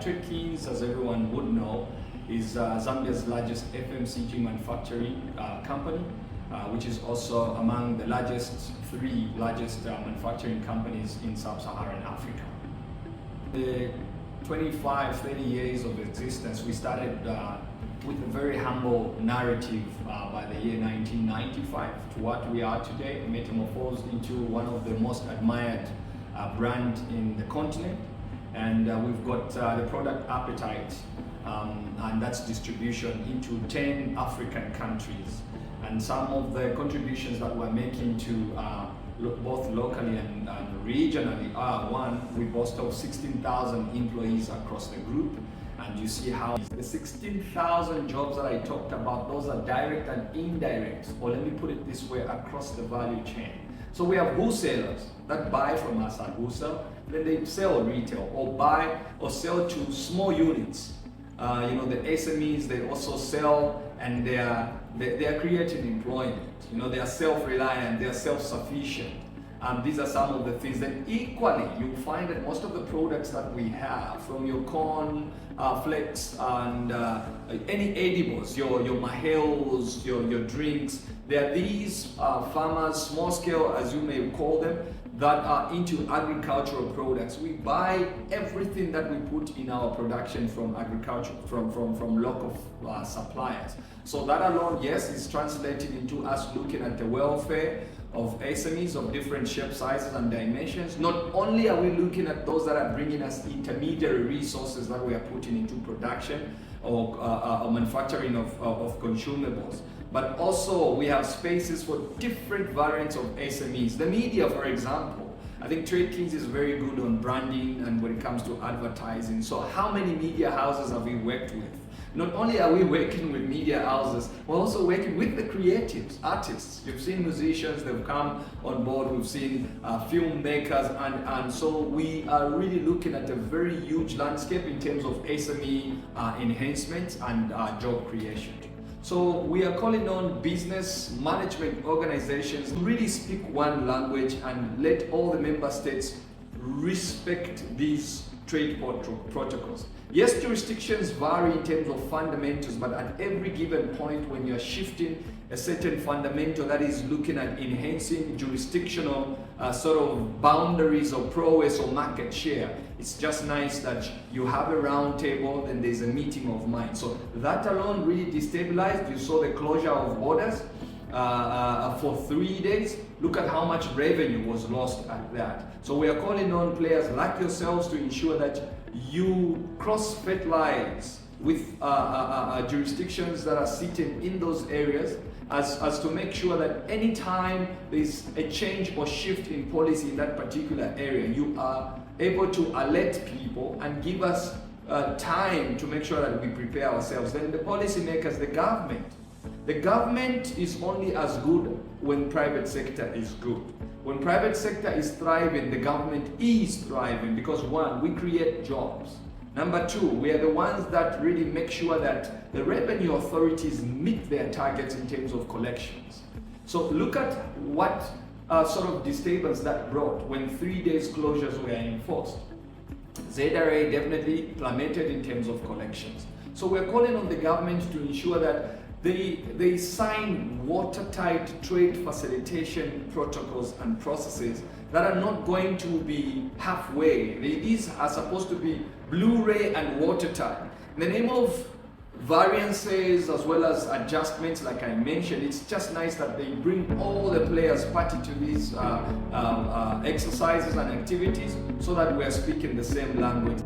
Trade Kings, as everyone would know, is Zambia's largest FMCG manufacturing company, which is also among the three largest manufacturing companies in sub-Saharan Africa. The 25-30 years of existence, we started with a very humble narrative by the year 1995 to what we are today, metamorphosed into one of the most admired brand in the continent. And we've got the product appetite, and that's distribution into 10 African countries. And some of the contributions that we're making to both locally and regionally are: one, we boast of 16,000 employees across the group. And you see how the 16,000 jobs that I talked about, those are direct and indirect, or let me put it this way, across the value chain. So we have wholesalers that buy from us at wholesale, then they sell retail or buy or sell to small units. The SMEs, they also sell, and they are creating employment. They are self-reliant, they are self-sufficient. These are some of the things. Then equally, you'll find that most of the products that we have, from your corn flakes and any edibles, your mahels, your drinks, there are these farmers, small scale as you may call them, that are into agricultural products. We buy everything that we put in our production from agriculture, from local suppliers. So that alone, yes, is translating into us looking at the welfare of SMEs of different shape, sizes and dimensions. Not only are we looking at those that are bringing us intermediary resources that we are putting into production or manufacturing of consumables, but also we have spaces for different variants of SMEs. The media, for example, I think Trade Kings is very good on branding and when it comes to advertising. So how many media houses have we worked with? Not only are we working with media houses, we're also working with the creatives, artists. You've seen musicians, they've come on board. We've seen filmmakers, and so we are really looking at a very huge landscape in terms of SME enhancement and job creation. So we are calling on business management organizations to really speak one language and let all the member states respect these trade protocols. Yes, jurisdictions vary in terms of fundamentals, but at every given point when you're shifting a certain fundamental that is looking at enhancing jurisdictional sort of boundaries or prowess or market share, it's just nice that you have a round table and there's a meeting of minds. So that alone really destabilized. You saw the closure of borders for 3 days. Look at how much revenue was lost at that. So we are calling on players like yourselves to ensure that you cross-fertilize with jurisdictions that are sitting in those areas as to make sure that anytime there's a change or shift in policy in that particular area, you are able to alert people and give us time to make sure that we prepare ourselves. Then the policymakers, the government is only as good when private sector is good. When private sector is thriving, the government is thriving because one, we create jobs. Number two, we are the ones that really make sure that the revenue authorities meet their targets in terms of collections. So look at what sort of disturbance that brought when 3 days closures were enforced. ZRA definitely plummeted in terms of collections. So we're calling on the government to ensure that they sign watertight trade facilitation protocols and processes that are not going to be halfway. These are supposed to be Blu-ray and watertight. In the name of variances as well as adjustments, like I mentioned, it's just nice that they bring all the players party to these exercises and activities so that we are speaking the same language.